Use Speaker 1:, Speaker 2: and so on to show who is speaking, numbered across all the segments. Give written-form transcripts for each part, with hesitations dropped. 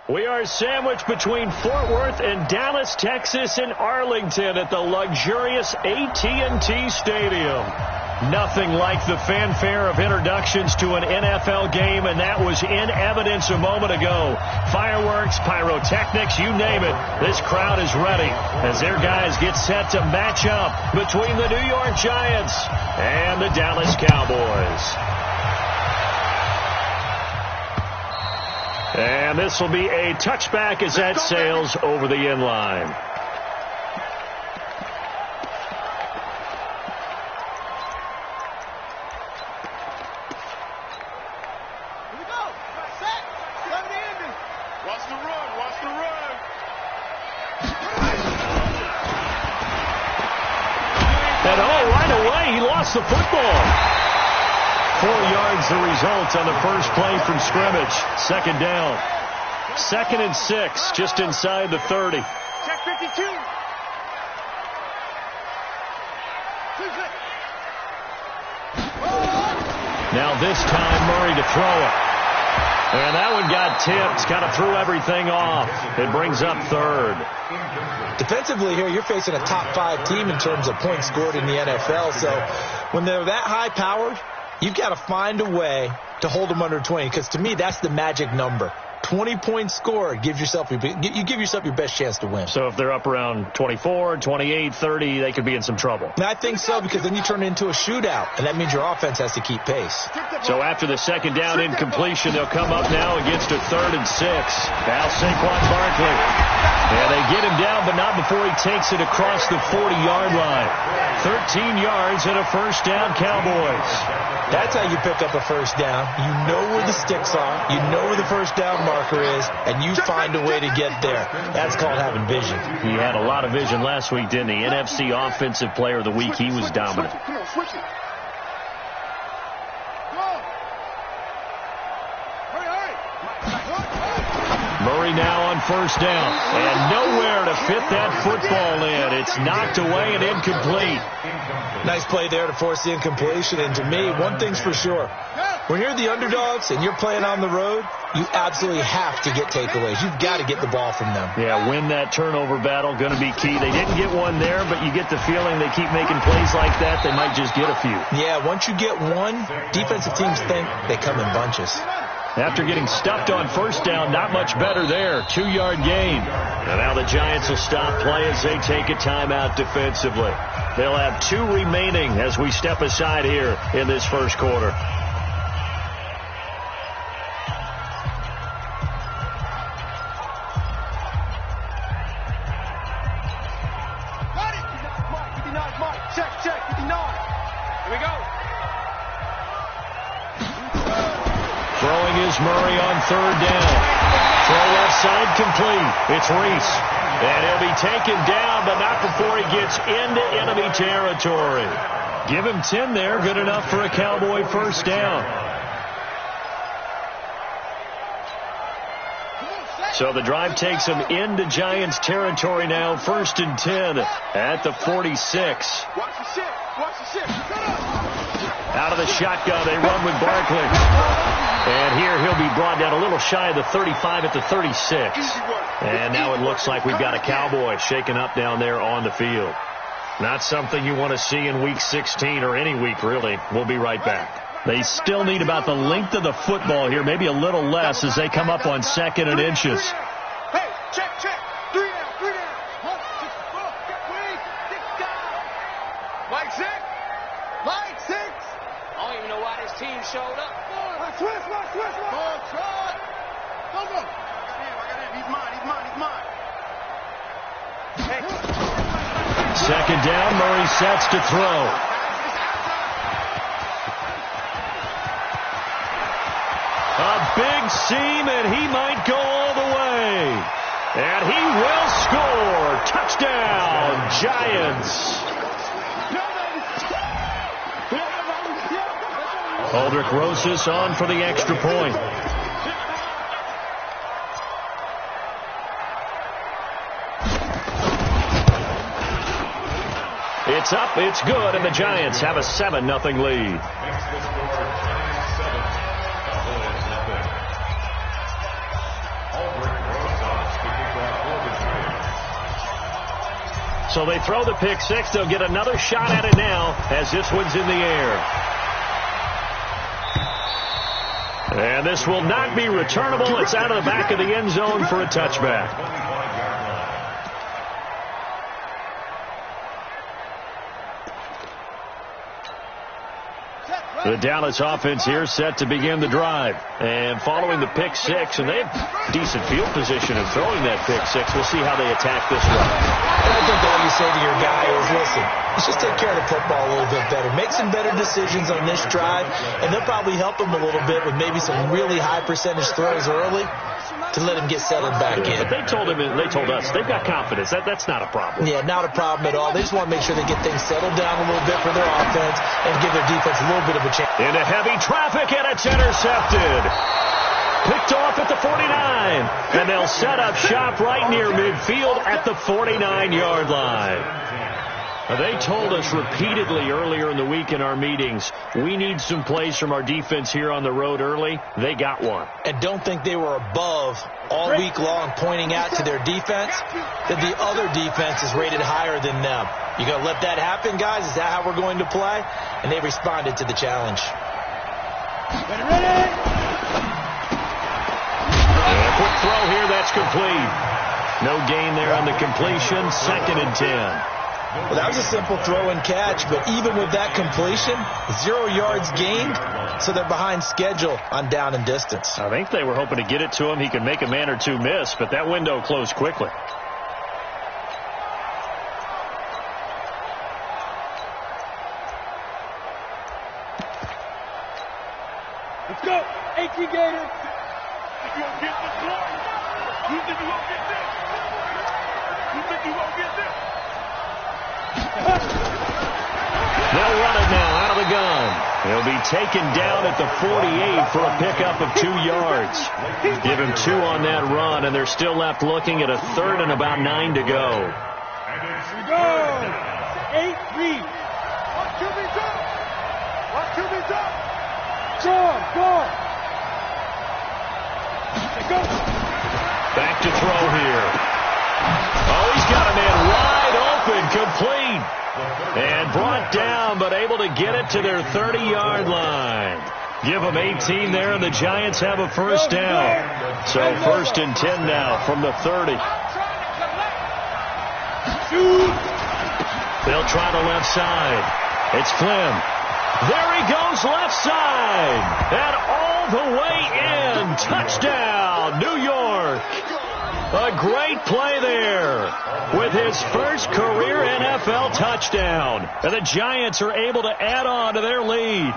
Speaker 1: We are sandwiched between Fort Worth and Dallas, Texas, and Arlington at the luxurious AT&T Stadium. Nothing like the fanfare of introductions to an NFL game, and that was in evidence a moment ago. Fireworks, pyrotechnics, you name it. This crowd is ready as their guys get set to match up between the New York Giants and the Dallas Cowboys. And this will be a touchback as that sails over the end line.
Speaker 2: Here we go. Set. Watch the run. Watch the run.
Speaker 1: And right away, he lost the football. 4 yards the result on the first play from scrimmage. Second down. 2nd and 6, just inside the 30.
Speaker 2: Check 52.
Speaker 1: Now this time Murray to throw it. And that one got tipped. Kind of threw everything off. It brings up 3rd.
Speaker 3: Defensively here, you're facing a top 5 team in terms of points scored in the NFL. So when they're that high-powered, you've got to find a way to hold them under 20, because to me, that's the magic number. 20 points scored, you give yourself your best chance to win.
Speaker 1: So if they're up around 24, 28, 30, they could be in some trouble.
Speaker 3: And I think so, because then you turn it into a shootout, and that means your offense has to keep pace.
Speaker 1: So after the second down incompletion, they'll come up now against a 3rd and 6. Now Saquon Barkley. And they get him down, but not before he takes it across the 40-yard line. 13 yards and a first down, Cowboys.
Speaker 3: That's how you pick up a first down. You know where the sticks are. You know where the first down marker is, and you find a way to get there. That's called having vision.
Speaker 1: He had a lot of vision last week, didn't he? NFC Offensive Player of the Week. He was dominant.
Speaker 2: Come on, switch it.
Speaker 1: Murray now on first down, and nowhere to fit that football in. It's knocked away and incomplete.
Speaker 3: Nice play there to force the incompletion. And to me, one thing's for sure. When you're the underdogs and you're playing on the road, you absolutely have to get takeaways. You've got to get the ball from them.
Speaker 1: Yeah, win that turnover battle, going to be key. They didn't get one there, but you get the feeling they keep making plays like that, they might just get a few.
Speaker 3: Yeah, once you get one, defensive teams think they come in bunches.
Speaker 1: After getting stuffed on first down, not much better there. 2-yard gain. And now the Giants will stop play as they take a timeout defensively. They'll have 2 remaining as we step aside here in this first quarter.
Speaker 2: Got it. 59, Mike. Check. 59. Here we go.
Speaker 1: Throwing is Murray on 3rd down. Throw left side complete. It's Reese. And he'll be taken down, but not before he gets into enemy territory. Give him 10 there. Good enough for a Cowboy first down. So the drive takes him into Giants territory now. 1st and 10 at the 46.
Speaker 2: Watch the shit. Watch the shit.
Speaker 1: Out of the shotgun, they run with Barkley. And here he'll be brought down a little shy of the 35 at the 36. And now it looks like we've got a Cowboy shaken up down there on the field. Not something you want to see in Week 16 or any week, really. We'll be right back. They still need about the length of the football here, maybe a little less as they come up on 2nd and inches.
Speaker 2: Hey, check. 3 down. Mike 6. I don't even know why this team showed up. Switch. Go. I got him. He's mine. Hey.
Speaker 1: 2nd down, Murray sets to throw. A big seam, and he might go all the way. And he will score. Touchdown, Giants. Aldrich Rosas on for the extra point. It's up, it's good, and the Giants have a 7-0 lead. So they throw the pick six. They'll get another shot at it now as this one's in the air. And this will not be returnable. It's out of the back of the end zone for a touchback. The Dallas offense here set to begin the drive. And following the pick six, and they have decent field position of throwing that pick six. We'll see how they attack this one.
Speaker 3: And I think all you say to your guy is, listen, let's just take care of the football a little bit better. Make some better decisions on this drive, and they'll probably help him a little bit with maybe some really high percentage throws early to let him get settled back in.
Speaker 1: But they told us they've got confidence. That's not a problem.
Speaker 3: Yeah, not a problem at all. They just want to make sure they get things settled down a little bit for their offense and give their defense a little bit of a chance.
Speaker 1: Into heavy traffic, and it's intercepted. Picked off at the 49. And they'll set up shop right near midfield at the 49-yard line. They told us repeatedly earlier in the week in our meetings, we need some plays from our defense here on the road early. They got one.
Speaker 3: And don't think they were above all week long pointing out to their defense that the other defense is rated higher than them. You going to let that happen, guys? Is that how we're going to play? And they responded to the challenge.
Speaker 1: Ready. A quick throw here, that's complete. No gain there on the completion. 2nd and 10.
Speaker 3: Well, that was a simple throw and catch, but even with that completion, 0 yards gained, so they're behind schedule on down and distance.
Speaker 1: I think they were hoping to get it to him. He could make a man or two miss, but that window closed quickly.
Speaker 2: Let's go. 18 Gator. You won't get this one. You think you won't get this? You think you won't get this?
Speaker 1: They'll run it now out of the gun. He'll be taken down at the 48 for a pickup of 2 yards. Give him 2 on that run, and they're still left looking at a 3rd and about 9 to go.
Speaker 2: Here we go. 8 read. Watch QB's up. Watch QB's up. Go. Go.
Speaker 1: Back to throw here. Oh, he's got a man wide open, complete. And brought down, but able to get it to their 30-yard line. Give them 18 there, and the Giants have a first down. So 1st and 10 now from the 30. They'll try the left side. It's Flynn. There he goes, left side. And all the way in. Touchdown, New York. A great play there with his first career NFL touchdown. And the Giants are able to add on to their lead.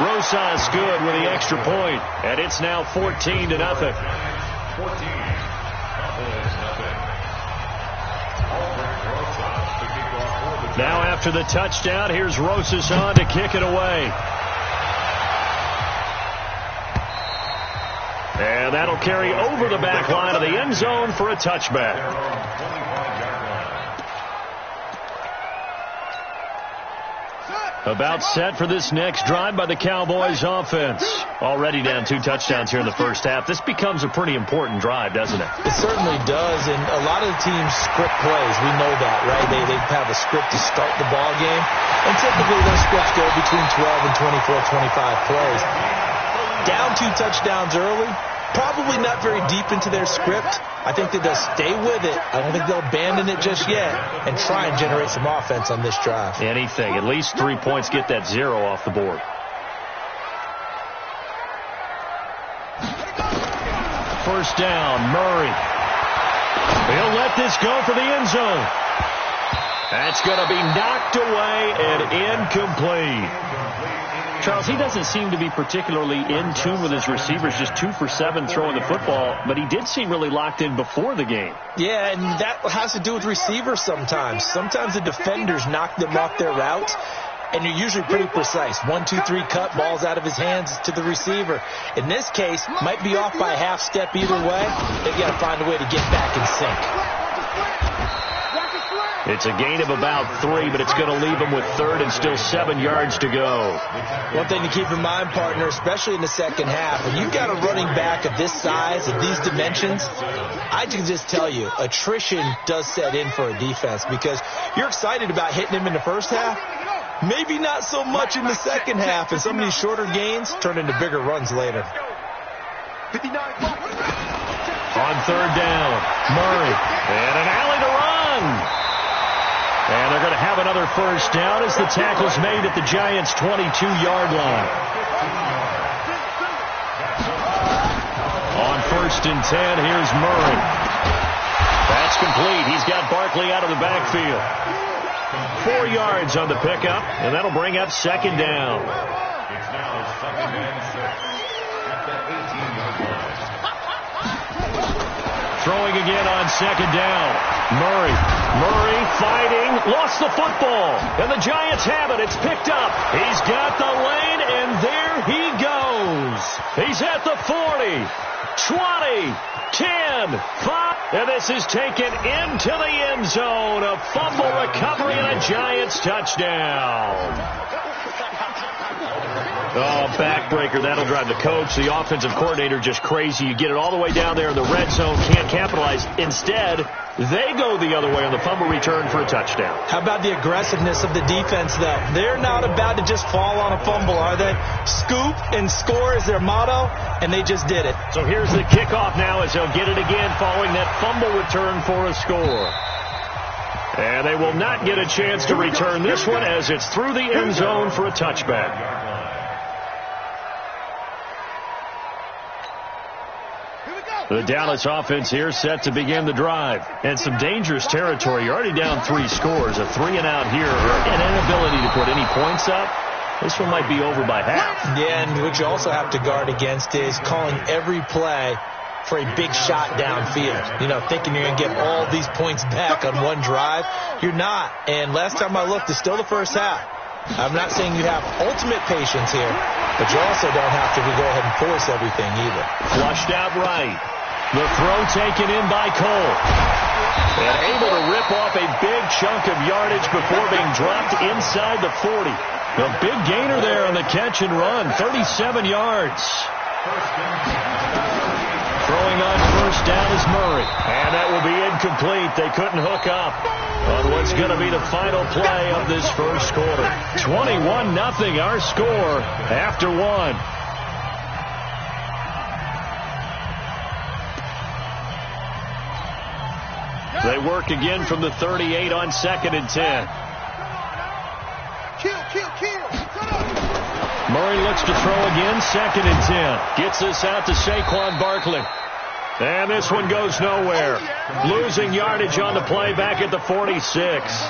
Speaker 1: Rosas good with the extra point. And it's now 14-0. 14. Now after the touchdown, here's Rosas on to kick it away. And that'll carry over the back line of the end zone for a touchback. About set for this next drive by the Cowboys offense. Already down 2 touchdowns here in the first half. This becomes a pretty important drive, doesn't it?
Speaker 3: It certainly does, and a lot of the teams script plays. We know that, right? They have a script to start the ball game, and typically those scripts go between 12 and 24, 25 plays. Down 2 touchdowns early, probably not very deep into their script. I think that they'll stay with it. I don't think they'll abandon it just yet and try and generate some offense on this drive.
Speaker 1: Anything. At least 3 points, get that 0 off the board. First down, Murray. He'll let this go for the end zone. That's going to be knocked away and incomplete. Charles, he doesn't seem to be particularly in tune with his receivers, just 2 for 7 throwing the football, but he did seem really locked in before the game.
Speaker 3: Yeah, and that has to do with receivers sometimes. Sometimes the defenders knock them off their routes, and you're usually pretty precise. 1, 2, 3 cut, balls out of his hands to the receiver. In this case, might be off by a half step either way. They've got to find a way to get back in sync.
Speaker 1: It's a gain of about 3, but it's going to leave them with third and still 7 yards to go.
Speaker 3: One thing to keep in mind, partner, especially in the second half, when you've got a running back of this size, of these dimensions, I can just tell you, attrition does set in for a defense because you're excited about hitting him in the first half. Maybe not so much in the second half, and some of these shorter gains turn into bigger runs later.
Speaker 1: On third down, Murray, and an alley to run. And they're going to have another first down as the tackle's made at the Giants' 22-yard line. On first and 10, here's Murray. That's complete. He's got Barkley out of the backfield. 4 yards on the pickup, and that'll bring up second down.
Speaker 2: It's now second and 6 at the 18-yard line.
Speaker 1: Throwing again on second down. Murray fighting, lost the football, and the Giants have it. It's picked up. He's got the lane, and there he goes. He's at the 40, 20, 10, 5, and this is taken into the end zone. A fumble recovery and a Giants touchdown. Oh, backbreaker. That'll drive the coach, the offensive coordinator, just crazy. You get it all the way down there in the red zone, can't capitalize. Instead, they go the other way on the fumble return for a touchdown.
Speaker 3: How about the aggressiveness of the defense, though? They're not about to just fall on a fumble, are they? Scoop and score is their motto, and they just did it.
Speaker 1: So here's the kickoff now as they'll get it again following that fumble return for a score. And they will not get a chance to return this one as it's through the end zone for a touchback. The Dallas offense here set to begin the drive. And some dangerous territory. You're already down 3 scores. A 3-and-out here, or an inability to put any points up. This one might be over by half.
Speaker 3: Yeah, and what you also have to guard against is calling every play for a big shot downfield. You know, thinking you're going to get all these points back on one drive. You're not. And last time I looked, it's still the first half. I'm not saying you have ultimate patience here, but you also don't have to go ahead and force everything either.
Speaker 1: Flushed out right. The throw taken in by Cole. And able to rip off a big chunk of yardage before being dropped inside the 40. A big gainer there on the catch and run. 37 yards. Throwing on first down is Murray. And that will be incomplete. They couldn't hook up on what's going to be the final play of this first quarter. 21-0 our score after one. They work again from the 38 on second and 10. Murray looks to throw again, second and 10. Gets this out to Saquon Barkley. And this one goes nowhere. Losing yardage on the play back at the 46.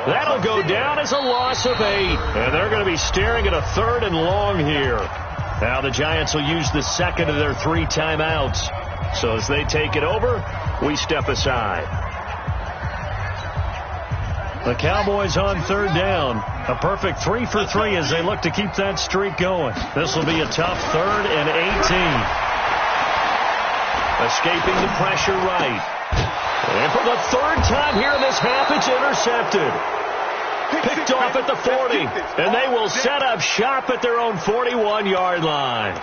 Speaker 1: That'll go down as a loss of 8. And they're going to be staring at a 3rd and long here. Now the Giants will use the second of their 3 timeouts. So as they take it over, we step aside. The Cowboys on third down. A perfect 3 for 3 as they look to keep that streak going. This will be a tough 3rd and 18. Escaping the pressure right. And for the 3rd time here in this half, it's intercepted. Picked off at the 40. And they will set up shop at their own 41-yard line.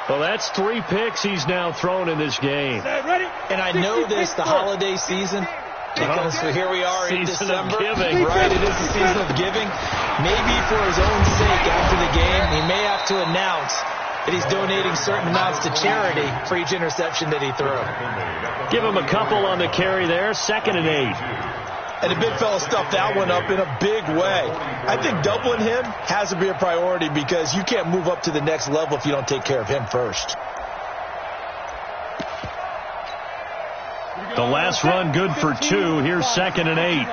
Speaker 1: Well, that's 3 picks he's now thrown in this game.
Speaker 3: And I know this, the holiday season, because here we are in December.
Speaker 1: Right,
Speaker 3: it is the season of giving. Maybe for his own sake after the game, he may have to announce that he's donating certain amounts to charity for each interception that he threw.
Speaker 1: Give him a couple on the carry there, 2nd and 8.
Speaker 3: And the big fella stuffed that one up in a big way. I think doubling him has to be a priority because you can't move up to the next level if you don't take care of him first.
Speaker 1: The last run good for 2. Here's 2nd and 8.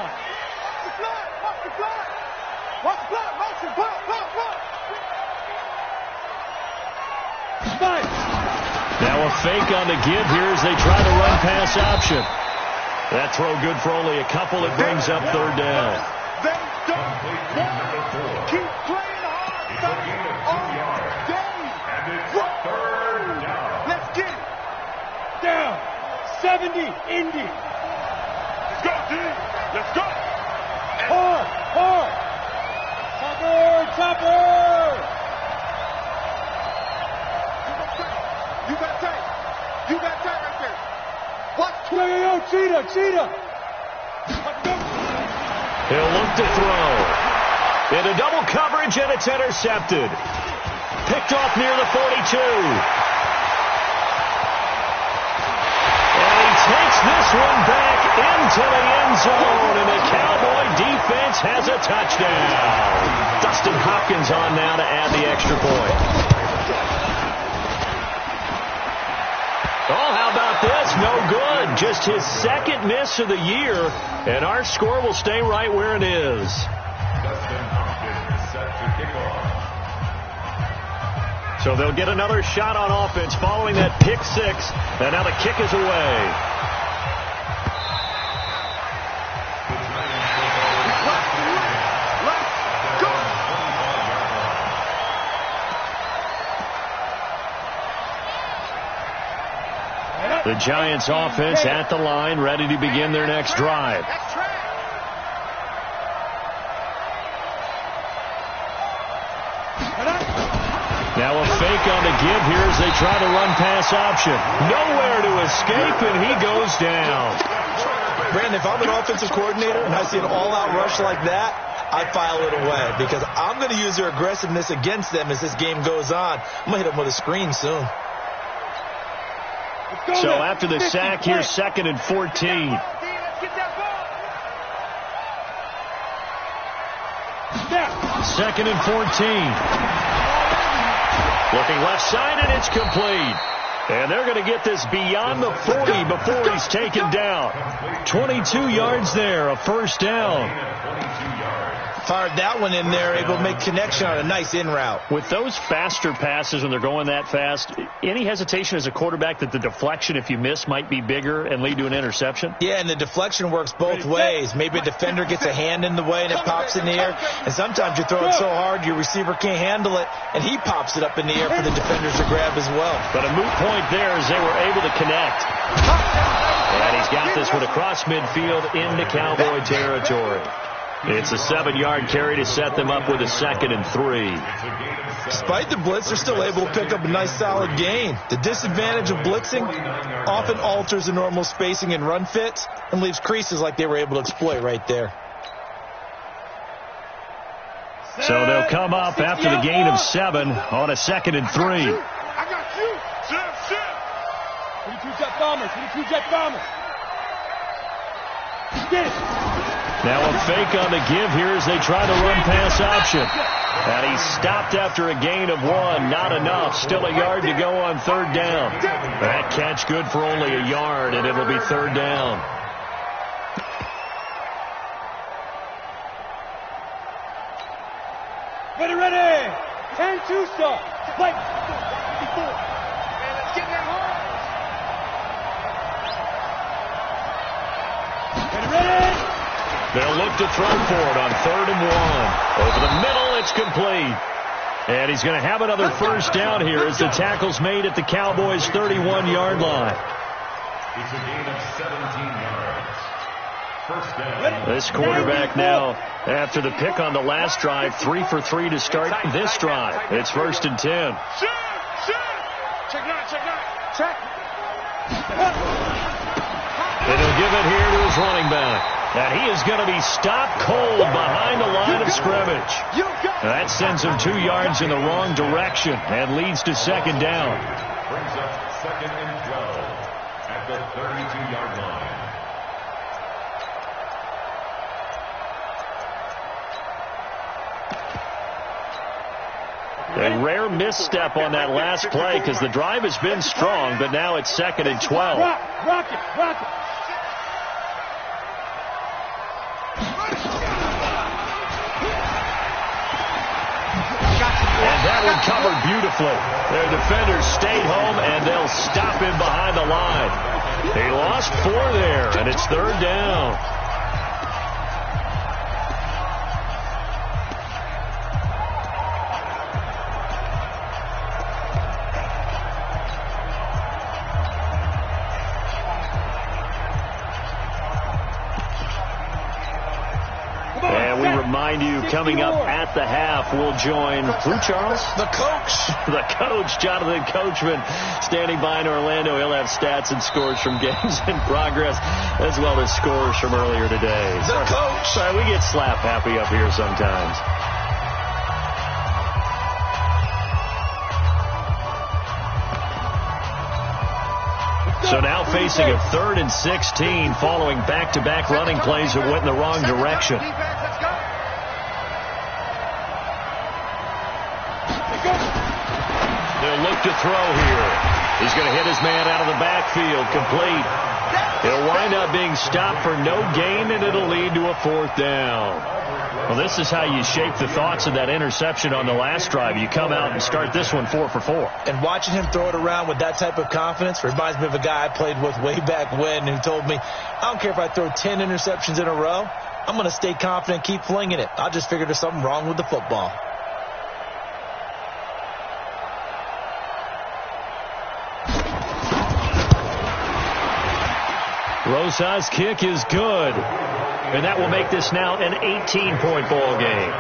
Speaker 1: Now a fake on the give here as they try to run pass option. That throw good for only a couple. It brings up 3rd down.
Speaker 2: They don't keep playing hard all day. Let's get it. Down. 70, Indy. Let's go, team. Let's go.
Speaker 4: Hard. Chopper.
Speaker 2: You got time right there. What?
Speaker 4: Yo, cheetah.
Speaker 1: He'll look to throw. Into double coverage, and it's intercepted. Picked off near the 42. And he takes this one back into the end zone, and the Cowboy defense has a touchdown. Dustin Hopkins on now to add the extra point. Oh, how about this? No good. Just his second miss of the year, and our score will stay right where it is.
Speaker 5: Dustin Hopkins set to kick off.
Speaker 1: So they'll get another shot on offense following that pick six, and now the kick is away. The Giants offense at the line, ready to begin their next drive. Now a fake on the give here as they try to run pass option. Nowhere to escape, and he goes down.
Speaker 3: Brandon, if I'm an offensive coordinator and I see an all-out rush like that, I file it away because I'm going to use their aggressiveness against them as this game goes on. I'm going to hit them with a screen soon.
Speaker 1: So after the sack, here's 2nd and 14. Second and 14. Looking left side, and it's complete. And they're going to get this beyond the 40 before he's taken down. 22 yards there, a first down.
Speaker 3: Fired that one in there, able to make connection on a nice in route.
Speaker 1: With those faster passes when they're going that fast, any hesitation as a quarterback that the deflection, if you miss, might be bigger and lead to an interception?
Speaker 3: Yeah, and the deflection works both ways. Maybe a defender gets a hand in the way and it pops in the air. And sometimes you throw it so hard your receiver can't handle it, and he pops it up in the air for the defenders to grab as well.
Speaker 1: But a moot point there as they were able to connect. And he's got this one across midfield into Cowboy territory. It's a 7-yard carry to set them up with a 2nd and 3.
Speaker 3: Despite the blitz, they're still able to pick up a nice solid gain. The disadvantage of blitzing often alters the normal spacing and run fits and leaves creases like they were able to exploit right there.
Speaker 1: So they'll come up after the gain of 7 on a 2nd and 3.
Speaker 2: I got you.
Speaker 4: 22 jet bombers. Get it.
Speaker 1: Now a fake on the give here as they try to run pass option. And he's stopped after a gain of 1. Not enough. Still a yard to go on 3rd down. That catch good for only a yard, and it'll be 3rd down.
Speaker 4: Ready. 10-2 stop. Fight.
Speaker 2: Let's get that hard.
Speaker 4: Ready.
Speaker 1: They'll look to throw for it on 3rd and 1. Over the middle, it's complete. And he's going to have another first down here as the tackle's made at the Cowboys' 31-yard line.
Speaker 5: It's a gain of 17 yards. First down.
Speaker 1: This quarterback now, after the pick on the last drive, 3 for 3 to start this drive. It's 1st and 10.
Speaker 2: Check 9. Check.
Speaker 1: And he'll give it here to his running back. And he is going to be stopped cold behind the line of scrimmage. That sends him 2 yards in the wrong direction and leads to 2nd down.
Speaker 5: Brings up 2nd and 12 at the 32-yard line.
Speaker 1: A rare misstep on that last play because the drive has been strong, but now it's 2nd and 12.
Speaker 4: Rock it.
Speaker 1: And that one covered beautifully. Their defenders stayed home, and they'll stop him behind the line. He lost 4 there, and it's 3rd down. remind you, coming up at the half, we'll join who, Charles?
Speaker 3: The coach.
Speaker 1: The coach, Jonathan Coachman, standing by in Orlando. He'll have stats and scores from games in progress, as well as scores from earlier today.
Speaker 3: The coach.
Speaker 1: Sorry, we get slap happy up here sometimes. So now facing a 3rd and 16 following back-to-back running plays that went in the wrong direction. They'll look to throw here. He's going to hit his man out of the backfield, complete. He'll wind up being stopped for no gain, and it'll lead to a 4th down. Well, this is how you shape the thoughts of that interception on the last drive. You come out and start this one 4 for 4.
Speaker 3: And watching him throw it around with that type of confidence reminds me of a guy I played with way back when who told me, I don't care if I throw 10 interceptions in a row. I'm going to stay confident, keep flinging it. I just figured there's something wrong with the football.
Speaker 1: Rosa's kick is good. And that will make this now an 18-point ball game.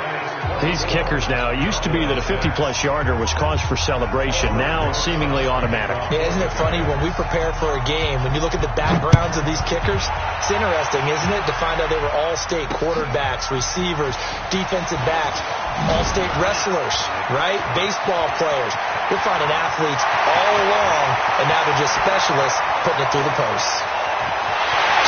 Speaker 1: These kickers now, it used to be that a 50-plus yarder was cause for celebration. Now seemingly automatic.
Speaker 3: Yeah, isn't it funny when we prepare for a game, when you look at the backgrounds of these kickers, it's interesting, isn't it, to find out they were all-state quarterbacks, receivers, defensive backs, all-state wrestlers, right? Baseball players. We're finding athletes all along, and now they're just specialists putting it through the posts.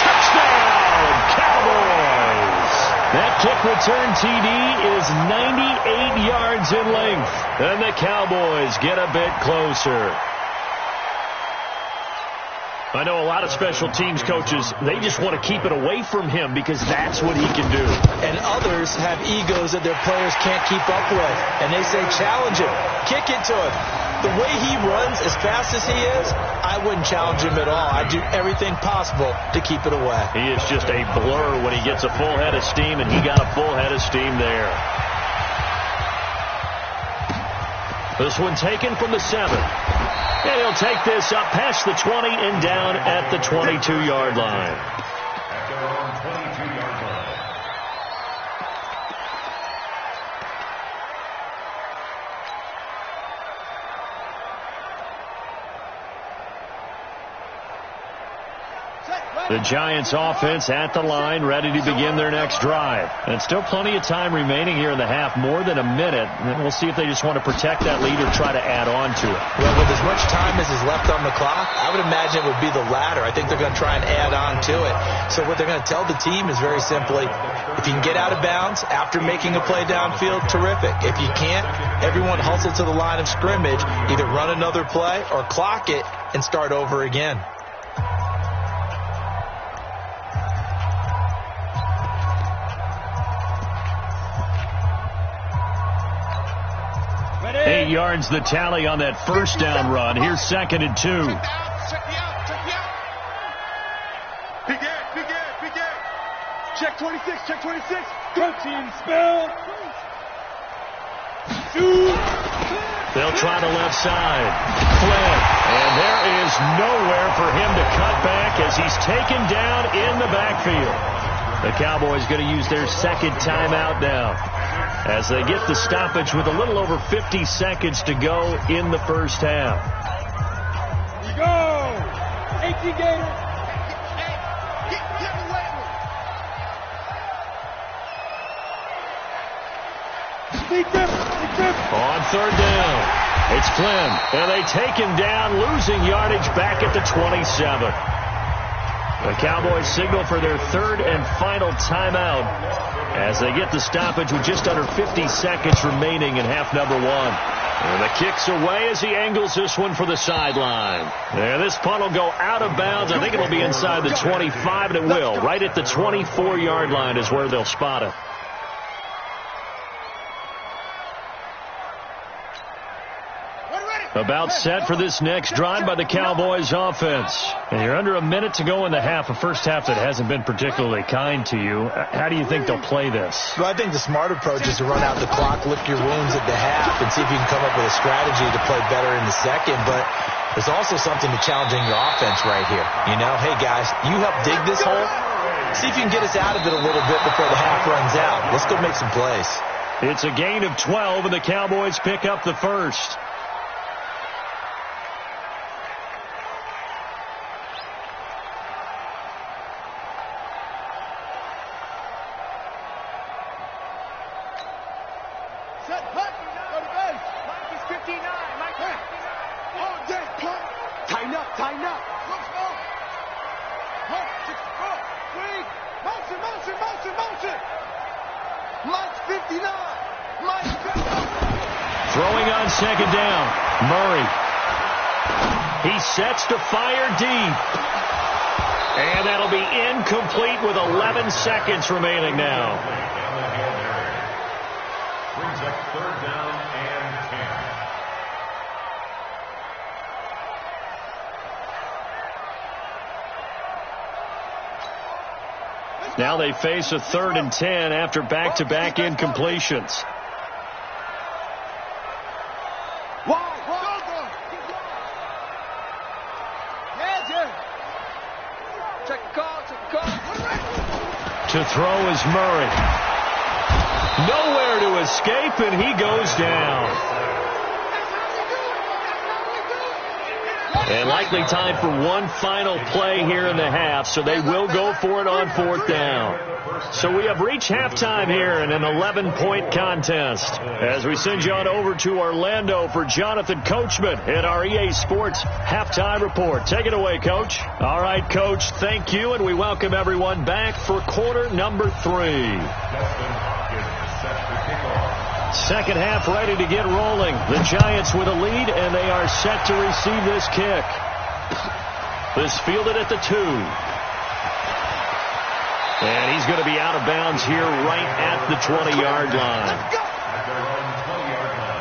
Speaker 1: Touchdown, Cowboys! That kick return TD is 98 yards in length, and the Cowboys get a bit closer. I know a lot of special teams coaches, they just want to keep it away from him because that's what he can do.
Speaker 3: And others have egos that their players can't keep up with, and they say challenge him, kick it to him. The way he runs as fast as he is, I wouldn't challenge him at all. I'd do everything possible to keep it away.
Speaker 1: He is just a blur when he gets a full head of steam, and he got a full head of steam there. This one taken from the 7. And he'll take this up past the 20 and down at the 22-yard line.
Speaker 5: At their own 22-yard line.
Speaker 1: The Giants offense at the line, ready to begin their next drive. And still plenty of time remaining here in the half, more than a minute. And we'll see if they just want to protect that lead or try to add on to it.
Speaker 3: Well, with as much time as is left on the clock, I would imagine it would be the latter. I think they're going to try and add on to it. So what they're going to tell the team is very simply, if you can get out of bounds after making a play downfield, terrific. If you can't, everyone hustle to the line of scrimmage, either run another play or clock it and start over again.
Speaker 1: Eight yards the tally on that first down run. Here's 2nd and 2.
Speaker 2: Check 26, check 26.
Speaker 4: Go team, spell.
Speaker 1: They'll try the left side. Flynn. And there is nowhere for him to cut back as he's taken down in the backfield. The Cowboys going to use their 2nd timeout now, as they get the stoppage with a little over 50 seconds to go in the first half.
Speaker 4: Here you go. 18 Gators.
Speaker 1: On 3rd down, it's Flynn, and they take him down, losing yardage back at the 27. The Cowboys signal for their 3rd and final timeout as they get the stoppage with just under 50 seconds remaining in half number 1. And the kick's away as he angles this one for the sideline. And this punt will go out of bounds. I think it'll be inside the 25, and it will. Right at the 24-yard line is where they'll spot it. About set for this next drive by the Cowboys offense. And you're under a minute to go in the half, a first half that hasn't been particularly kind to you. How do you think they'll play this?
Speaker 3: Well, I think the smart approach is to run out the clock, lick your wounds at the half, and see if you can come up with a strategy to play better in the second. But there's also something to challenging your offense right here. You know, hey, guys, you help dig this hole. See if you can get us out of it a little bit before the half runs out. Let's go make some plays.
Speaker 1: It's a gain of 12, and the Cowboys pick up the first. Throwing on second down. Murray. He sets to fire deep. And that'll be incomplete with 11 seconds remaining now.
Speaker 5: Brings up third down and 10.
Speaker 1: Now they face a 3rd and 10 after back-to-back incompletions. To throw is Murray. Nowhere to escape, and he goes down. And likely time for one final play here in the half, so they will go for it on 4th down. So we have reached halftime here in an 11-point contest. As we send you on over to Orlando for Jonathan Coachman at our EA Sports Halftime Report. Take it away, Coach. All right, Coach, thank you, and we welcome everyone back for quarter number 3. Second half ready to get rolling. The Giants with a lead, and they are set to receive this kick. This fielded at the 2. And he's going to be out of bounds here right at the 20-yard line.
Speaker 5: At their own 20-yard line.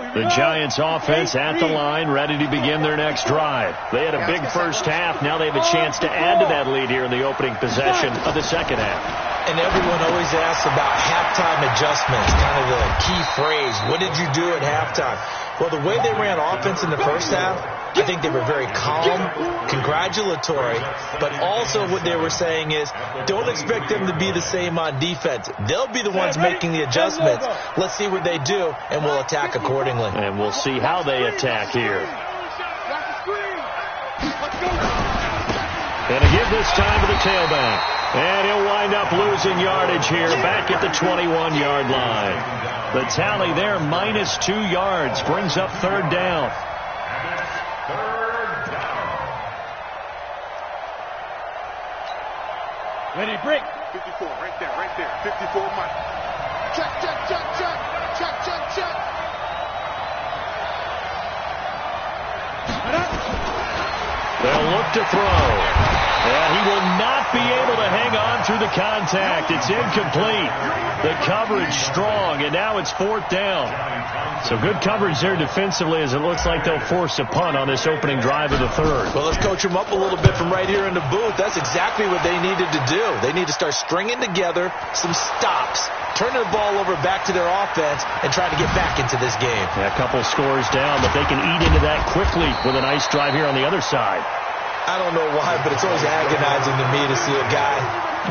Speaker 1: The Giants offense at the line, ready to begin their next drive. They had a big first half. Now they have a chance to add to that lead here in the opening possession of the second half.
Speaker 3: And everyone always asks about halftime adjustments, kind of the key phrase. What did you do at halftime? Well, the way they ran offense in the first half, I think they were very calm, congratulatory, but also what they were saying is don't expect them to be the same on defense. They'll be the ones making the adjustments. Let's see what they do, and we'll attack accordingly.
Speaker 1: And we'll see how they attack here. And a give this time to the tailback. And he'll wind up losing yardage here back at the 21-yard line. The tally there, -2 yards, brings up 3rd down.
Speaker 4: Ready, break.
Speaker 2: 54, right there. 54, Mike. Check.
Speaker 1: They'll look to throw. And he will not be able to hang on through the contact. It's incomplete. The coverage strong, and now it's 4th down. So good coverage there defensively as it looks like they'll force a punt on this opening drive of the 3rd.
Speaker 3: Well, let's coach them up a little bit from right here in the booth. That's exactly what they needed to do. They need to start stringing together some stops, turning the ball over back to their offense, and trying to get back into this game.
Speaker 1: Yeah, a couple scores down, but they can eat into that quickly with a nice drive here on the other side.
Speaker 3: I don't know why, but it's always agonizing to me to see a guy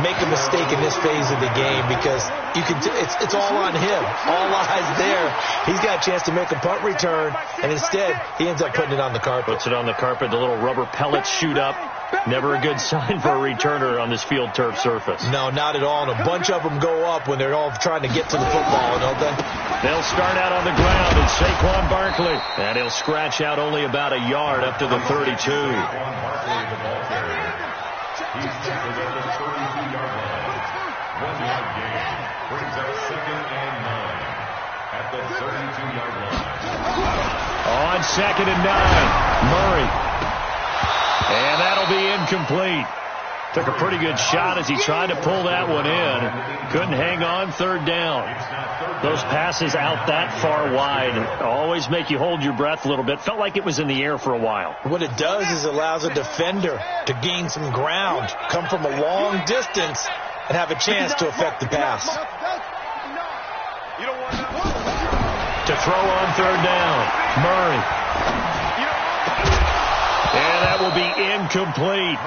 Speaker 3: make a mistake in this phase of the game because you can it's all on him. All eyes there. He's got a chance to make a punt return, and instead he ends up putting it on the carpet.
Speaker 1: Puts it on the carpet. The little rubber pellets shoot up. Never a good sign for a returner on this field turf surface.
Speaker 3: No, not at all. And a bunch of them go up when they're all trying to get to the football, don't they?
Speaker 1: They'll start out on the ground, and Saquon Barkley. And he'll scratch out only about a yard up to the 32.
Speaker 5: Saquon Barkley, the ball carrier. He's tackled at the 32-yard line. 1-yard gain. Brings up 2nd and 9 at the 32-yard line.
Speaker 1: On 2nd and 9, Murray. And that'll be incomplete. Took a pretty good shot as he tried to pull that one in. Couldn't hang on third down. Those passes out that far wide always make you hold your breath a little bit. Felt like it was in the air for a while.
Speaker 3: What it does is allows a defender to gain some ground, come from a long distance, and have a chance to affect the pass.
Speaker 1: To throw on third down, Murray. And that will be incomplete.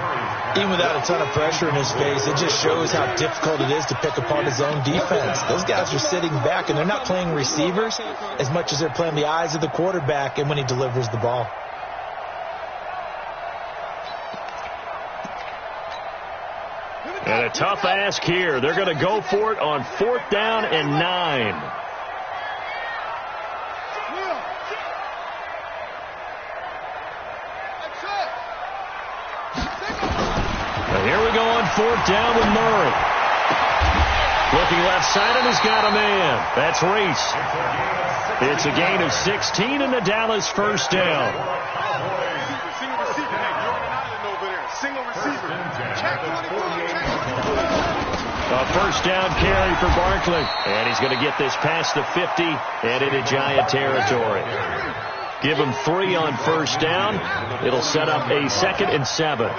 Speaker 3: Even without a ton of pressure in his face, it just shows how difficult it is to pick apart his own defense. Those guys are sitting back, and they're not playing receivers as much as they're playing the eyes of the quarterback and when he delivers the ball.
Speaker 1: And a tough ask here. They're going to go for it on 4th down and 9. Here we go on 4th down with Murray. Looking left side, and he's got a man. That's Reese. It's a gain of 16 and the Dallas first down. A first down carry for Barkley. And he's going to get this past the 50 and into Giant territory. Give him 3 on first down. It'll set up a 2nd and 7.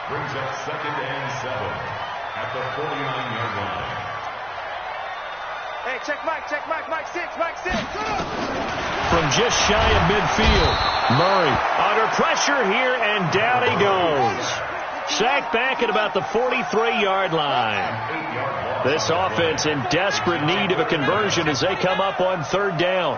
Speaker 5: Brings up 2nd and 7 at the 49-yard line.
Speaker 2: Hey, check Mike, Mike 6, Mike 6.
Speaker 1: From just shy of midfield, Murray under pressure here, and down he goes. Sacked back at about the 43-yard line. This offense in desperate need of a conversion as they come up on 3rd down.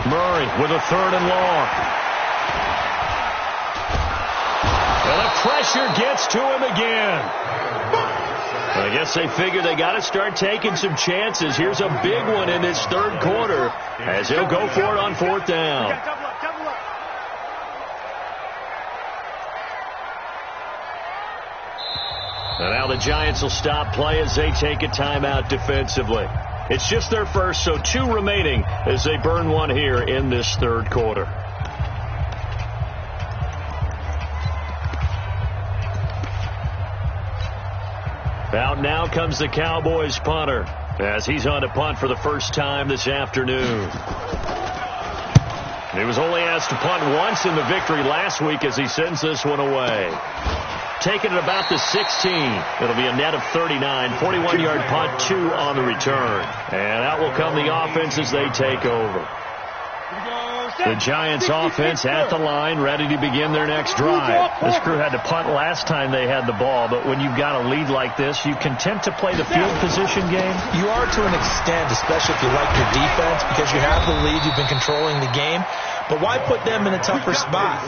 Speaker 1: Murray with a 3rd and long. And the pressure gets to him again. I guess they figure they got to start taking some chances. Here's a big one in this 3rd quarter as he'll go for it on 4th down. And now the Giants will stop play as they take a timeout defensively. It's just their first, so 2 remaining as they burn one here in this 3rd quarter. Out now comes the Cowboys punter as he's on to punt for the first time this afternoon. He was only asked to punt once in the victory last week as he sends this one away. Taking it about the 16. It'll be a net of 39. 41-yard punt, 2 on the return. And out will come the offense as they take over. The Giants offense at the line, ready to begin their next drive. This crew had to punt last time they had the ball, but when you've got a lead like this, you content to play the field position game?
Speaker 3: You are to an extent, especially if you like your defense, because you have the lead, you've been controlling the game. But why put them in a tougher spot?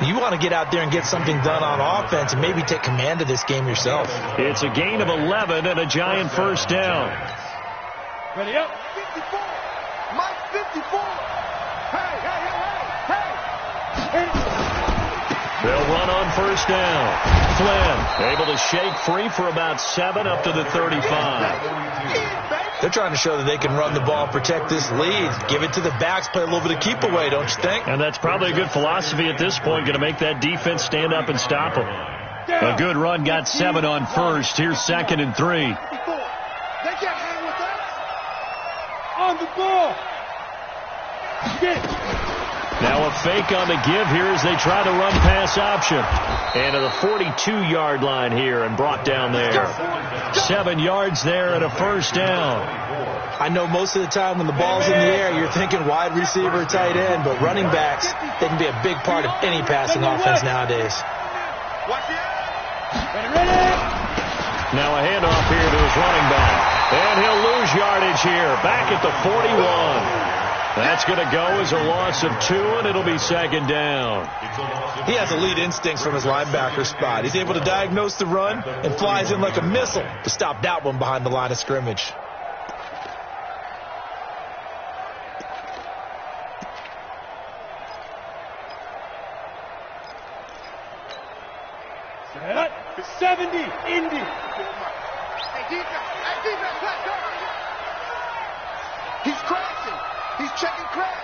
Speaker 3: You want to get out there and get something done on offense and maybe take command of this game yourself.
Speaker 1: It's a gain of 11 and a Giant first down.
Speaker 4: Ready up.
Speaker 2: 54. Mike 54. Hey.
Speaker 1: They'll run on first down. Flynn able to shake free for about 7 up to the 35.
Speaker 3: They're trying to show that they can run the ball, protect this lead, give it to the backs, play a little bit of keep away, don't you think?
Speaker 1: And that's probably a good philosophy at this point, going to make that defense stand up and stop them. A good run, got 7 on first. Here's 2nd and 3.
Speaker 2: They can't hang with us.
Speaker 4: On the ball.
Speaker 1: Now a fake on the give here as they try the run pass option. And to the 42-yard line here and brought down there. 7 yards there and a first down.
Speaker 3: I know most of the time when the ball's in the air, you're thinking wide receiver, tight end, but running backs, they can be a big part of any passing offense nowadays.
Speaker 1: Now a handoff here to his running back. And he'll lose yardage here. Back at the 41. That's going to go as a loss of 2, and it'll be 2nd down.
Speaker 3: He has elite instincts from his linebacker spot. He's able to diagnose the run and flies in like a missile to stop that one behind the line of scrimmage.
Speaker 4: Indy.
Speaker 2: He's crashing. He's checking crash.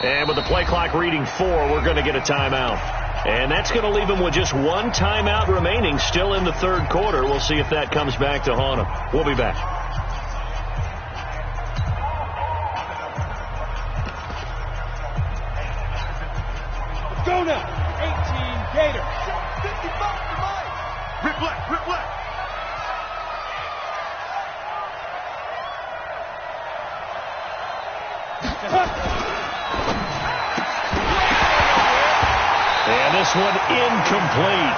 Speaker 1: And with the play clock reading 4, we're going to get a timeout. And that's going to leave him with just one timeout remaining still in the third quarter. We'll see if that comes back to haunt him. We'll be back.
Speaker 4: Let's go now. 18 Gator.
Speaker 2: 55 to Mike. Rip left, rip left.
Speaker 1: And this one incomplete.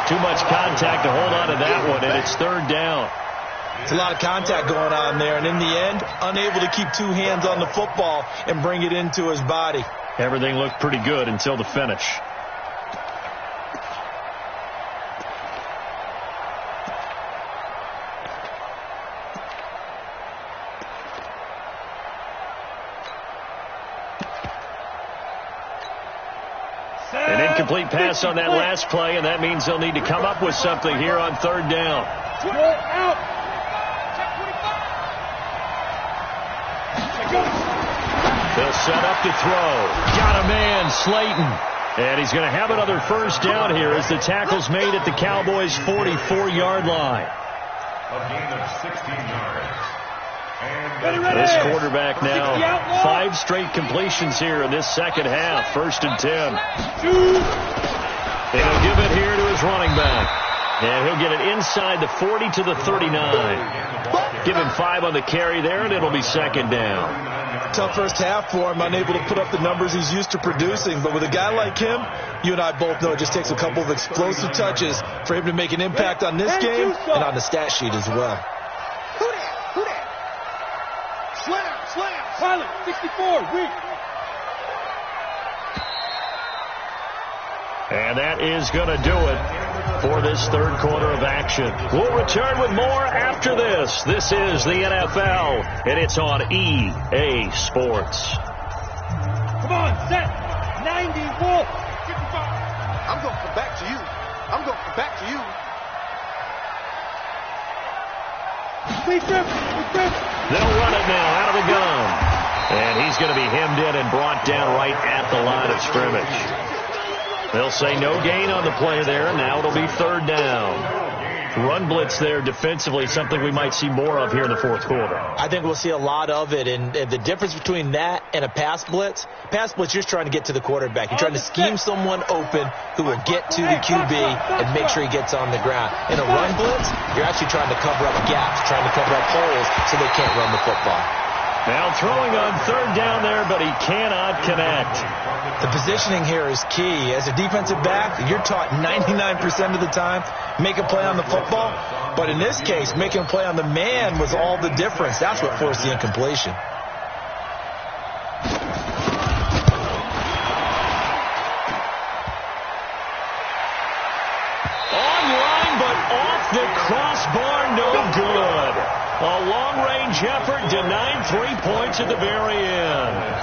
Speaker 1: Too much contact to hold on to that one, and it's third down.
Speaker 3: It's a lot of contact going on there, and in the end, unable to keep two hands on the football and bring it into his body.
Speaker 1: Everything looked pretty good until the finish. An incomplete pass on that last play, and that means they'll need to come up with something here on third down.
Speaker 4: Roll out.
Speaker 1: They'll set up to throw. Got a man, Slayton. And he's going to have another first down here as the tackle's made at the Cowboys' 44-yard line.
Speaker 5: A gain of 16 yards.
Speaker 1: This quarterback now, 5 straight completions here in this second half. First and 10. And he'll give it here to his running back. And he'll get it inside the 40 to the 39. Give him 5 on the carry there, and it'll be second down.
Speaker 3: Tough first half for him, unable to put up the numbers he's used to producing. But with a guy like him, you and I both know it just takes a couple of explosive touches for him to make an impact on this game and on the stat sheet as well.
Speaker 2: Who that? Slam.
Speaker 4: Pilot, 64, weak.
Speaker 1: And that is going to do it for this third quarter of action. We'll return with more after this. This is the NFL, and it's on EA Sports.
Speaker 4: Come on, set. 90, Wolf. 55.
Speaker 2: I'm going to come back to you.
Speaker 4: Please, Griff.
Speaker 1: They'll run it now out of the gun. And he's going to be hemmed in and brought down right at the line of scrimmage. They'll say no gain on the play there, and now it'll be third down. Run blitz there defensively, something we might see more of here in the fourth quarter.
Speaker 3: I think we'll see a lot of it, and the difference between that and a pass blitz, you're just trying to get to the quarterback. You're trying to scheme someone open who will get to the QB and make sure he gets on the ground. In a run blitz, you're actually trying to cover up gaps, trying to cover up holes so they can't run the football.
Speaker 1: Now throwing on third down there, but he cannot connect.
Speaker 3: The positioning here is key. As a defensive back, you're taught 99% of the time, make a play on the football. But in this case, making a play on the man was all the difference. That's what forced the incompletion.
Speaker 1: Online, but off the crossbar, no good. A long-range effort denied 3 points at the very end.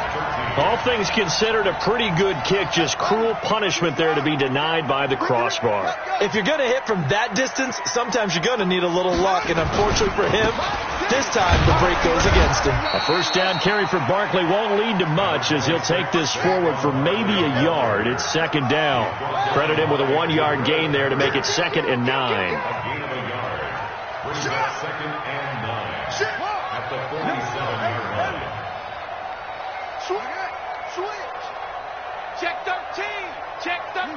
Speaker 1: All things considered, a pretty good kick, just cruel punishment there to be denied by the crossbar.
Speaker 3: If you're going to hit from that distance, sometimes you're going to need a little luck, and unfortunately for him, this time the break goes against him.
Speaker 1: A first down carry for Barkley won't lead to much as he'll take this forward for maybe a yard. It's second down. Credit him with a 1-yard gain there to make it 2nd and 9.
Speaker 5: Brings up 2nd and 9 at the 47-yard line.
Speaker 2: Switch. Check 13. Check 13.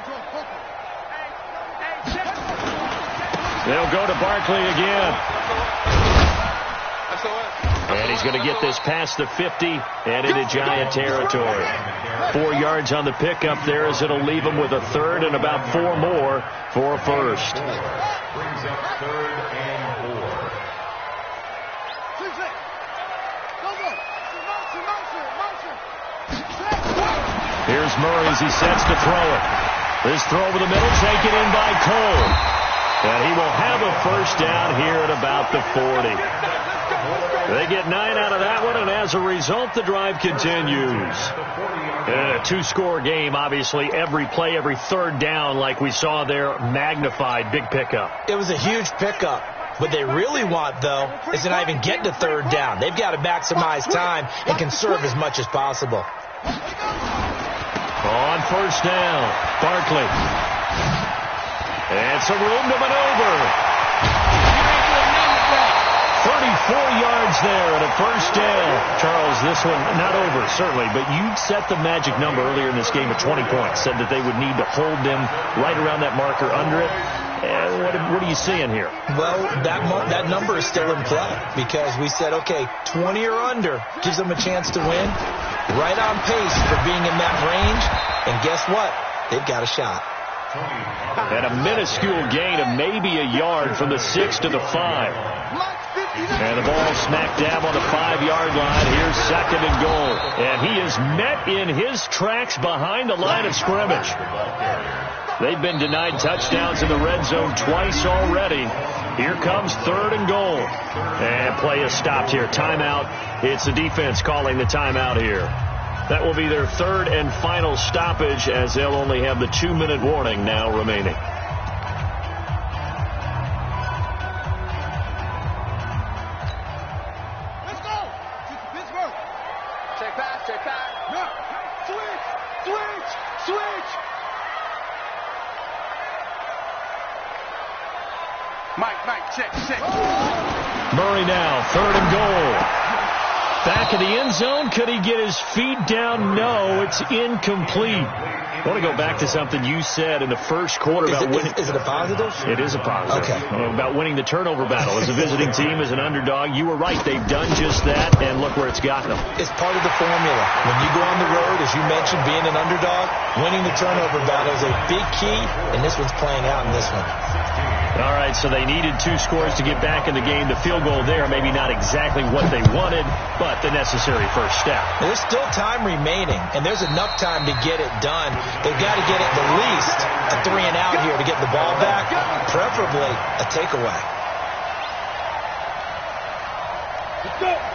Speaker 1: They'll go to Barkley again. And he's going to get this past the 50 and into Giant territory. 4 yards on the pickup there as it'll leave him with a third and about 4 more for a first.
Speaker 5: Brings up 3rd and 4.
Speaker 1: Here's Murray as he sets to throw it. This throw over the middle taken in by Cole. And he will have a first down here at about the 40. They get 9 out of that one, and as a result, the drive continues. A two-score game, obviously. Every play, every third down, like we saw there, magnified. Big pickup.
Speaker 3: It was a huge pickup. What they really want, though, is to not even get to third down. They've got to maximize time and conserve as much as possible.
Speaker 1: On first down, Barkley. And some room to maneuver. 34 yards there and a first down. Charles, this one not over, certainly, but you set the magic number earlier in this game at 20 points. Said that they would need to hold them right around that marker under it. What are you seeing here?
Speaker 3: Well, that number is still in play because we said, okay, 20 or under gives them a chance to win. Right on pace for being in that range. And guess what? They've got a shot.
Speaker 1: And a minuscule gain of maybe a yard from the 6 to the 5. And the ball smack dab on the 5-yard line. Here's second and goal. And he is met in his tracks behind the line of scrimmage. They've been denied touchdowns in the red zone twice already. Here comes third and goal. And play is stopped here. Timeout. It's the defense calling the timeout here. That will be their third and final stoppage as they'll only have the 2-minute warning now remaining.
Speaker 2: Let's go! Pittsburgh! Check pass. No! Switch! Mike, check.
Speaker 1: Murray now, third and goal. Back in the end zone. Could he get his feet down? No, it's incomplete. I want to go back to something you said in the first quarter about winning.
Speaker 3: Is it a positive?
Speaker 1: It is a positive.
Speaker 3: Okay.
Speaker 1: About winning the turnover battle. As a visiting team, as an underdog, you were right. They've done just that, and look where it's gotten them.
Speaker 3: It's part of the formula. When you go on the road, as you mentioned, being an underdog, winning the turnover battle is a big key, and this one's playing out in this one.
Speaker 1: All right, so they needed 2 scores to get back in the game. The field goal there, maybe not exactly what they wanted, but the necessary first step.
Speaker 3: There's still time remaining, and there's enough time to get it done. They've got to get at the least a 3-and-out here to get the ball back, preferably a takeaway.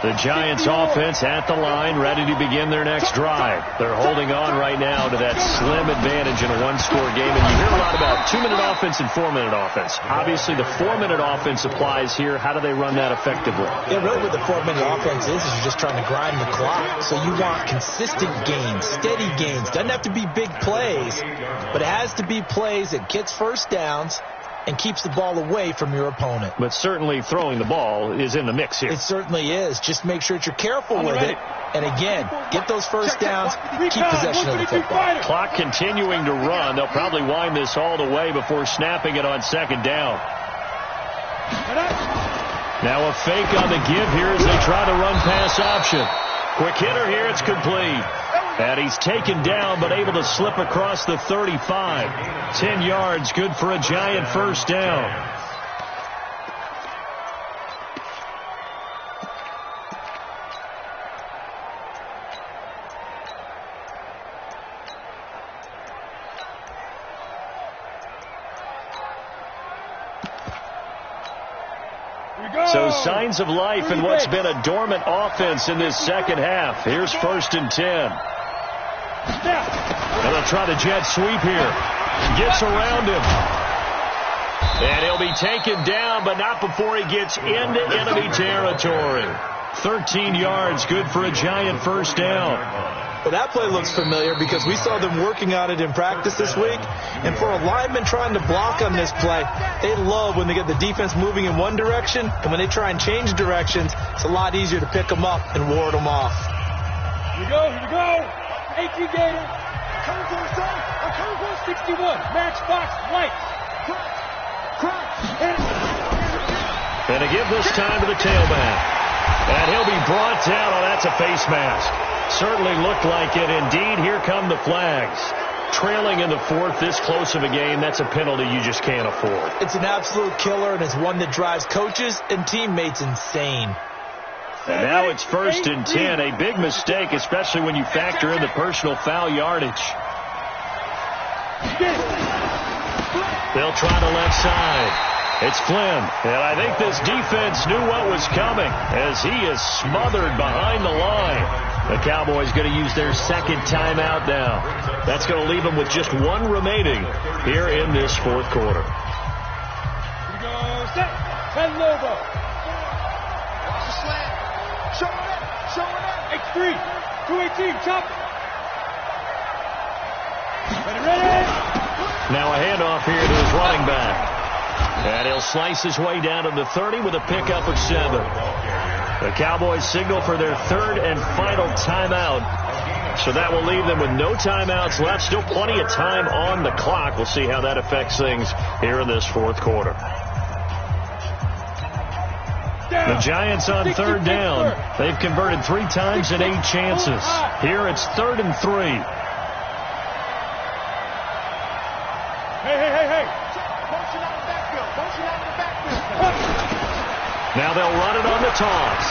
Speaker 1: The Giants offense at the line, ready to begin their next drive. They're holding on right now to that slim advantage in a 1-score game. And you hear a lot about 2-minute offense and 4-minute offense. Obviously, the 4-minute offense applies here. How do they run that effectively?
Speaker 3: Yeah, really what the 4-minute offense is you're just trying to grind the clock. So you want consistent gains, steady gains. Doesn't have to be big plays, but it has to be plays that gets first downs and keeps the ball away from your opponent.
Speaker 1: But certainly throwing the ball is in the mix here.
Speaker 3: It certainly is. Just make sure that you're careful with it. And again, get those first downs, keep possession of the football.
Speaker 1: Clock continuing to run. They'll probably wind this all the way before snapping it on second down. Now a fake on the give here as they try to run pass option. Quick hitter here, it's complete. And he's taken down, but able to slip across the 35. 10 yards, good for a Giant first down. So signs of life in what's been a dormant offense in this second half. Here's first and 10. And they'll try the jet sweep here. Gets around him. And he'll be taken down, but not before he gets into enemy territory. 13 yards, good for a Giant first down.
Speaker 3: Well, that play looks familiar because we saw them working on it in practice this week. And for a lineman trying to block on this play, they love when they get the defense moving in one direction. And when they try and change directions, it's a lot easier to pick them up and ward them off.
Speaker 4: Here we go. 18 Gator. Cover for the side. Cover for 61. Matchbox light.
Speaker 1: And to give this time to the tailback. And he'll be brought down. Oh, that's a face mask. Certainly looked like it. Indeed, here come the flags. Trailing in the fourth, this close of a game, that's a penalty you just can't afford.
Speaker 3: It's an absolute killer, and it's one that drives coaches and teammates insane.
Speaker 1: And now it's first and 10. A big mistake, especially when you factor in the personal foul yardage. They'll try the left side. It's Flynn, and I think this defense knew what was coming as he is smothered behind the line. The Cowboys going to use their second timeout now. That's going to leave them with just one remaining here in this fourth quarter.
Speaker 4: Here we go, set, Lobo.
Speaker 2: Watch the slant. Show it up.
Speaker 4: X3, 218, chop. Ready.
Speaker 1: Now a handoff here to his running back. And he'll slice his way down to the 30 with a pickup of 7. The Cowboys signal for their third and final timeout. So that will leave them with no timeouts left. Still plenty of time on the clock. We'll see how that affects things here in this fourth quarter. The Giants on third down. They've converted 3 times and 8 chances. Here it's 3rd and 3.
Speaker 4: Hey.
Speaker 2: Motion out of the backfield.
Speaker 1: Now they'll run it on the toss.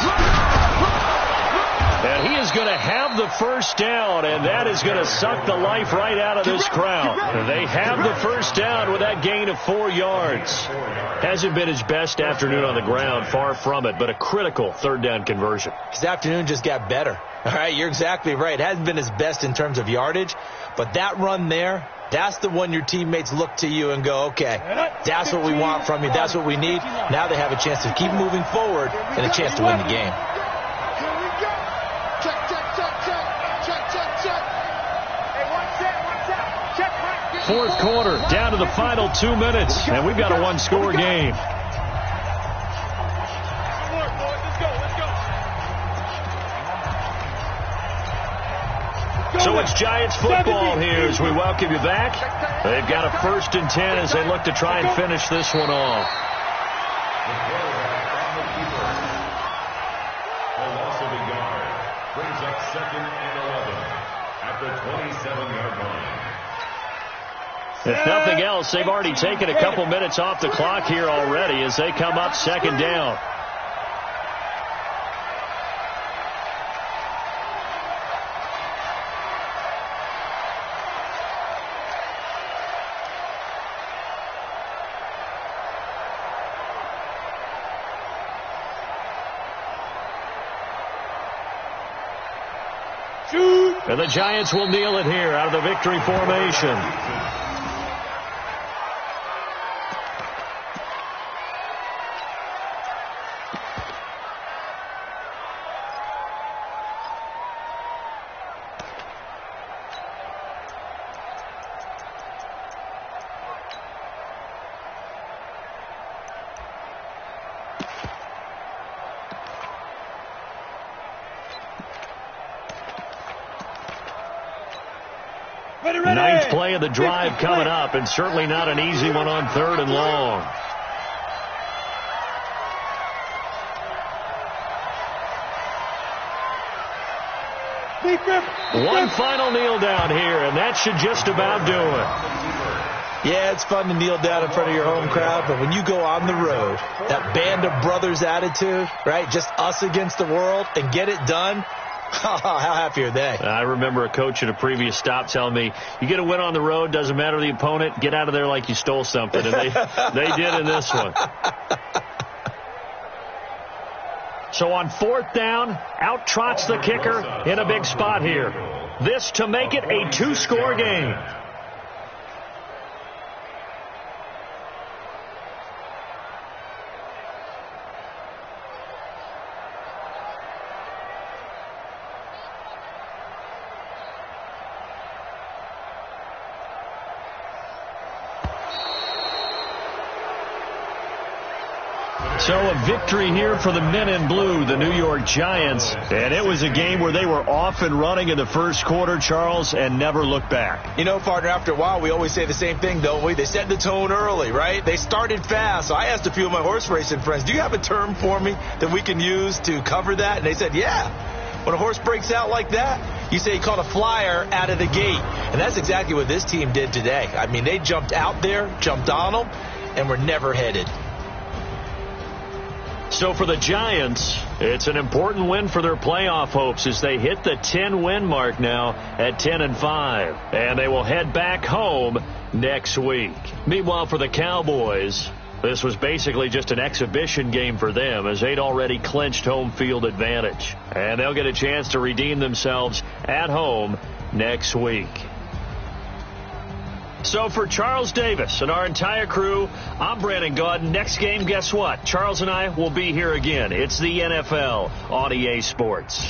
Speaker 1: And he is going to have the first down, and that is going to suck the life right out of this crowd. They have the first down with that gain of 4 yards. Hasn't been his best afternoon on the ground, far from it, but a critical third down conversion.
Speaker 3: His afternoon just got better. All right, you're exactly right. It hasn't been his best in terms of yardage, but that run there, that's the one your teammates look to you and go, okay, that's what we want from you. That's what we need. Now they have a chance to keep moving forward and a chance to win the game.
Speaker 2: Here we go. Check. Hey, watch out. Check.
Speaker 1: Fourth quarter, down to the final 2 minutes, and we've got a one-score game. So it's Giants football here as we welcome you back. They've got a 1st and 10 as they look to try and finish this one off.
Speaker 5: Will also be guard. Brings up 2nd and 11 at the 27-yard line.
Speaker 1: If nothing else, they've already taken a couple minutes off the clock here already as they come up 2nd down. And the Giants will kneel it here out of the victory formation. Ninth play of the drive coming up, and certainly not an easy one on 3rd and long. One final kneel down here, and that should just about do it.
Speaker 3: Yeah, it's fun to kneel down in front of your home crowd, but when you go on the road, that band of brothers attitude, right, just us against the world, and get it done, how happy are they?
Speaker 1: I remember a coach at a previous stop telling me, you get a win on the road, doesn't matter the opponent, get out of there like you stole something. And they did in this one. So on 4th down, out trots the kicker in a big spot here. This to make it a 2-score game. So a victory here for the men in blue, the New York Giants. And it was a game where they were off and running in the first quarter, Charles, and never looked back.
Speaker 3: You know, partner, after a while, we always say the same thing, don't we? They set the tone early, right? They started fast. So I asked a few of my horse racing friends, do you have a term for me that we can use to cover that? And they said, yeah. When a horse breaks out like that, you say he caught a flyer out of the gate. And that's exactly what this team did today. I mean, they jumped out there, jumped on them, and were never headed.
Speaker 1: So for the Giants, it's an important win for their playoff hopes as they hit the 10-win mark now at 10-5. And they will head back home next week. Meanwhile, for the Cowboys, This was basically just an exhibition game for them as they'd already clinched home field advantage. And they'll get a chance to redeem themselves at home next week. So for Charles Davis and our entire crew, I'm Brandon Gaudin. Next game, guess what? Charles and I will be here again. It's the NFL on EA Sports.